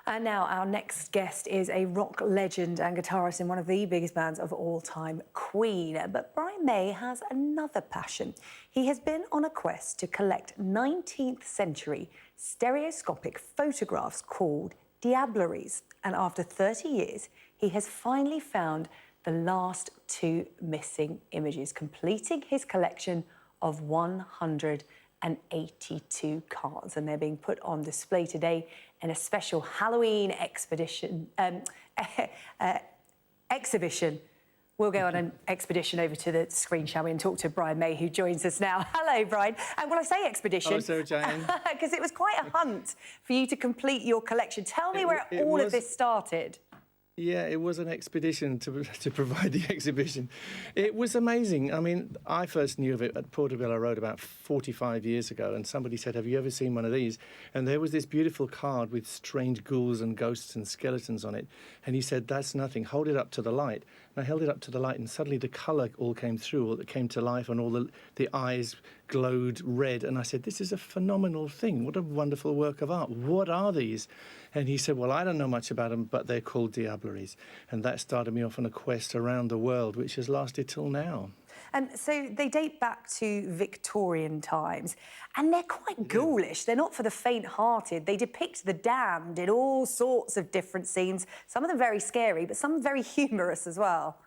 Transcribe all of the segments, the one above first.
And now our next guest is a rock legend and guitarist in one of the biggest bands of all time, Queen. But Brian May has another passion. He has been on a quest to collect 19th century stereoscopic photographs called Diableries. And after 30 years, he has finally found the last two missing images, completing his collection of 182 cards, and they're being put on display today in a special Halloween exhibition. We'll go on an expedition over to the screen, shall we, and talk to Brian May, who joins us now. Hello, Brian. And when I say expedition... Hello, Sarah Jane. Because it was quite a hunt for you to complete your collection. Tell me where all of this started. Yeah, it was an expedition to provide the exhibition. It was amazing. I mean, I first knew of it at Portobello Road about 45 years ago, and somebody said, have you ever seen one of these? And there was this beautiful card with strange ghouls and ghosts and skeletons on it. And he said, that's nothing, hold it up to the light. And I held it up to the light, and suddenly the colour all came through, all it came to life, and all the eyes glowed red. And I said, this is a phenomenal thing. What a wonderful work of art. What are these? And he said, well, I don't know much about them, but they're called Diableries. And that started me off on a quest around the world, which has lasted till now. And so they date back to Victorian times, and they're quite ghoulish. They're not for the faint-hearted. They depict the damned in all sorts of different scenes, some of them very scary, but some very humorous as well.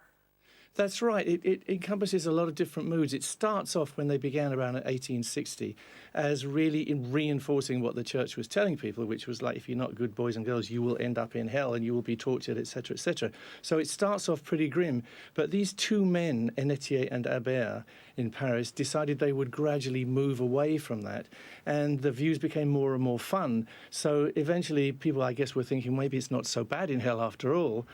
That's right. It encompasses a lot of different moods. It starts off when they began around 1860 as really reinforcing what the church was telling people, which was like, if you're not good boys and girls, you will end up in hell and you will be tortured, etc., etc. So it starts off pretty grim. But these two men, Ennetier and Habert, in Paris, decided they would gradually move away from that. And the views became more and more fun. So eventually people, I guess, were thinking maybe it's not so bad in hell after all.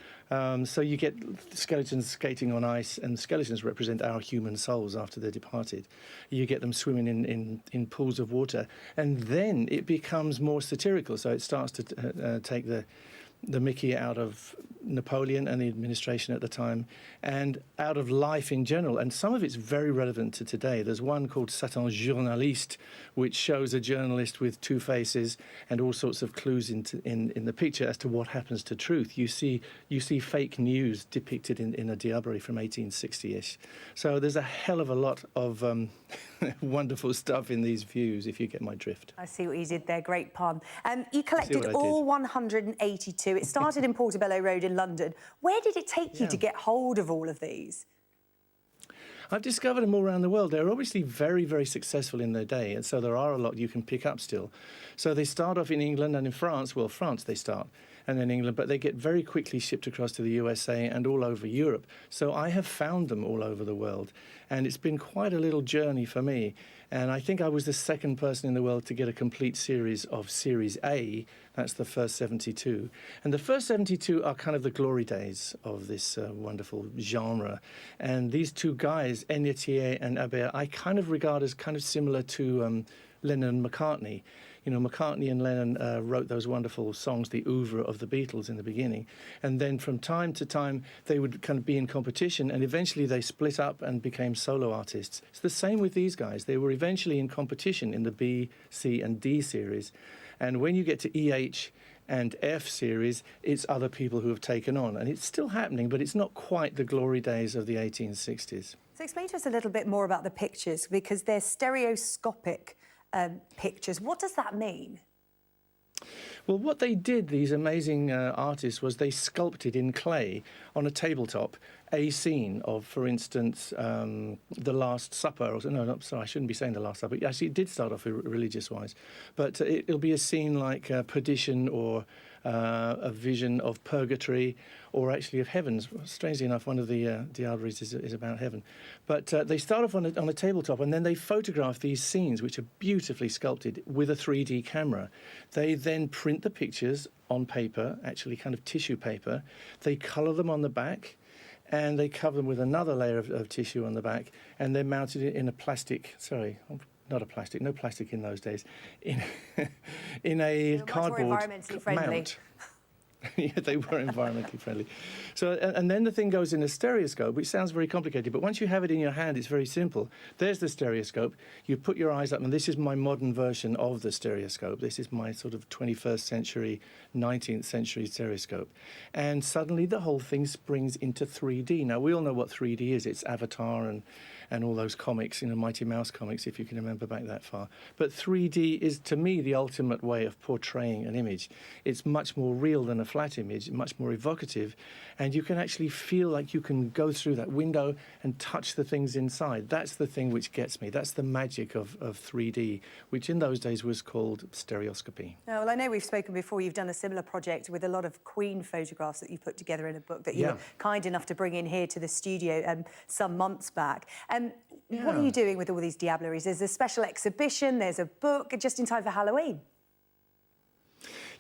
So you get skeletons skating on ice, and skeletons represent our human souls after they're departed. You get them swimming in pools of water, and then it becomes more satirical. So it starts to take the mickey out of Napoleon and the administration at the time, and out of life in general. And some of it's very relevant to today. There's one called Satan Journaliste, which shows a journalist with two faces and all sorts of clues in the picture as to what happens to truth. You see fake news depicted in a Diablerie from 1860-ish. So there's a hell of a lot of wonderful stuff in these views, if you get my drift. I see what you did there, great pun. You collected all 182. It started in Portobello Road in London. Where did it take you to get hold of all of these? I've discovered them all around the world. They're obviously very, very successful in their day, and so there are a lot you can pick up still. So they start off in England and in France. Well, France they start, and then England, but they get very quickly shipped across to the USA and all over Europe. So I have found them all over the world, and it's been quite a little journey for me. And I think I was the second person in the world to get a complete series of Series A. That's the first 72. And the first 72 are kind of the glory days of this wonderful genre. And these two guys, Ennetier and Habert, I kind of regard as kind of similar to Lennon and McCartney. You know, McCartney and Lennon wrote those wonderful songs, the oeuvre of the Beatles in the beginning. And then from time to time, they would kind of be in competition, and eventually they split up and became solo artists. It's the same with these guys. They were eventually in competition in the B, C, and D series. And when you get to EH and F series, it's other people who have taken on. And it's still happening, but it's not quite the glory days of the 1860s. So explain to us a little bit more about the pictures, because they're stereoscopic pictures. What does that mean? Well, what they did, these amazing artists, was they sculpted in clay on a tabletop a scene of, for instance, The Last Supper. Or, no, sorry, I shouldn't be saying The Last Supper. Actually, it did start off religious-wise. But it'll be a scene like perdition, or a vision of purgatory, or actually of heaven. Strangely enough, one of the Diableries is about heaven. But they start off on a tabletop, and then they photograph these scenes, which are beautifully sculpted, with a 3D camera. They then print the pictures on paper, actually kind of tissue paper. They colour them on the back, and they cover them with another layer of tissue on the back, and they're mounted in a plastic, sorry, not a plastic, no plastic in those days, in a cardboard environmentally friendly mount. Yeah, they were environmentally friendly. So, and then the thing goes in a stereoscope, which sounds very complicated, but once you have it in your hand, it's very simple. There's the stereoscope. You put your eyes up, and this is my modern version of the stereoscope. This is my sort of 21st century, 19th century stereoscope. And suddenly the whole thing springs into 3D. Now, we all know what 3D is. It's Avatar and all those comics, you know, Mighty Mouse comics, if you can remember back that far. But 3D is, to me, the ultimate way of portraying an image. It's much more real than a flat image, much more evocative, and you can actually feel like you can go through that window and touch the things inside. That's the thing which gets me. That's the magic of 3D, which in those days was called stereoscopy. Oh, well, I know we've spoken before. You've done a similar project with a lot of Queen photographs that you put together in a book that you were kind enough to bring in here to the studio some months back. What are you doing with all these Diableries? There's a special exhibition, there's a book, just in time for Halloween.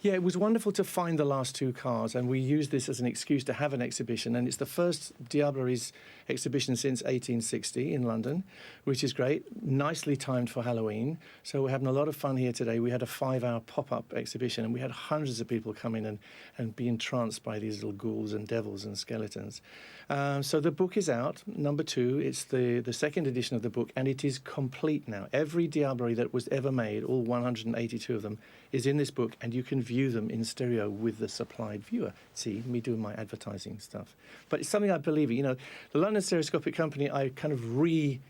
Yeah, it was wonderful to find the last two cars, and we used this as an excuse to have an exhibition, and it's the first Diableries exhibition since 1860 in London, which is great, nicely timed for Halloween. So we're having a lot of fun here today. We had a 5-hour pop-up exhibition, and we had hundreds of people come in and be entranced by these little ghouls and devils and skeletons. So the book is out, number 2. It's the second edition of the book, and it is complete now. Every Diablerie that was ever made, all 182 of them, is in this book, and you can view them in stereo with the supplied viewer. See, me doing my advertising stuff. But it's something I believe in. You know, the London Stereoscopic Company, I kind of reimagined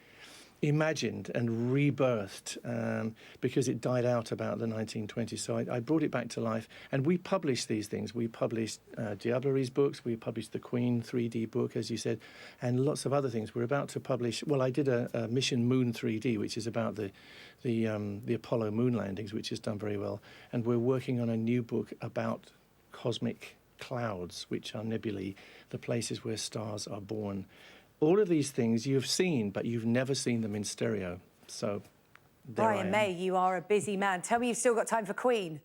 and rebirthed because it died out about the 1920s. So I brought it back to life, and we published these things. We published Diableries books, we published the Queen 3D book, as you said, and lots of other things. We're about to publish, well, I did a Mission Moon 3D, which is about the Apollo moon landings, which has done very well. And we're working on a new book about cosmic clouds, which are nebulae, the places where stars are born. All of these things you've seen, but you've never seen them in stereo. So there I am. Brian May, you are a busy man. Tell me you've still got time for Queen.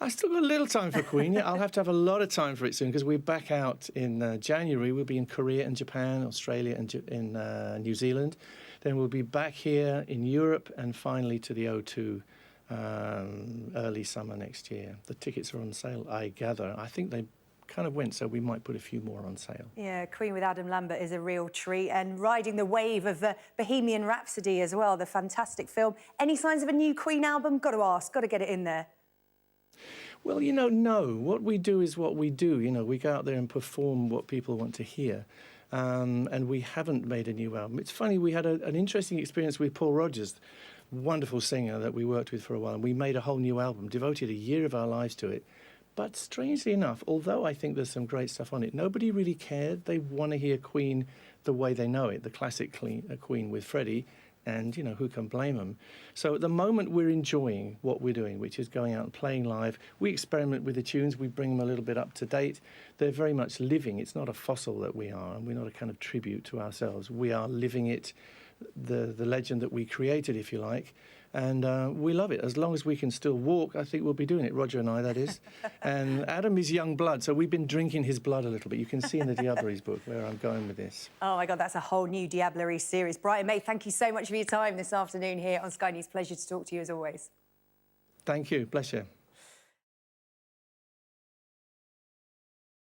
I still got a little time for Queen. Yeah, I'll have to have a lot of time for it soon, because we're back out in January. We'll be in Korea and Japan, Australia and in New Zealand. Then we'll be back here in Europe, and finally to the O2 early summer next year. The tickets are on sale, I gather. I think they kind of went, so we might put a few more on sale. Yeah, Queen with Adam Lambert is a real treat, and riding the wave of Bohemian Rhapsody as well, the fantastic film. Any signs of a new Queen album? Got to ask, got to get it in there. Well, you know, no. What we do is what we do. You know, we go out there and perform what people want to hear. And we haven't made a new album. It's funny, we had an interesting experience with Paul Rodgers, wonderful singer that we worked with for a while, and we made a whole new album, devoted a year of our lives to it. But strangely enough, although I think there's some great stuff on it, nobody really cared. They want to hear Queen the way they know it, the classic Queen with Freddie, and, you know, who can blame them? So at the moment, we're enjoying what we're doing, which is going out and playing live. We experiment with the tunes. We bring them a little bit up to date. They're very much living. It's not a fossil that we are, and we're not a kind of tribute to ourselves. We are living it, the legend that we created, if you like. And we love it. As long as we can still walk, I think we'll be doing it. Roger and I, that is. And Adam is young blood, so we've been drinking his blood a little bit. You can see in the Diableries book where I'm going with this. Oh, my God, that's a whole new Diableries series. Brian May, thank you so much for your time this afternoon here on Sky News. Pleasure to talk to you as always. Thank you. Pleasure.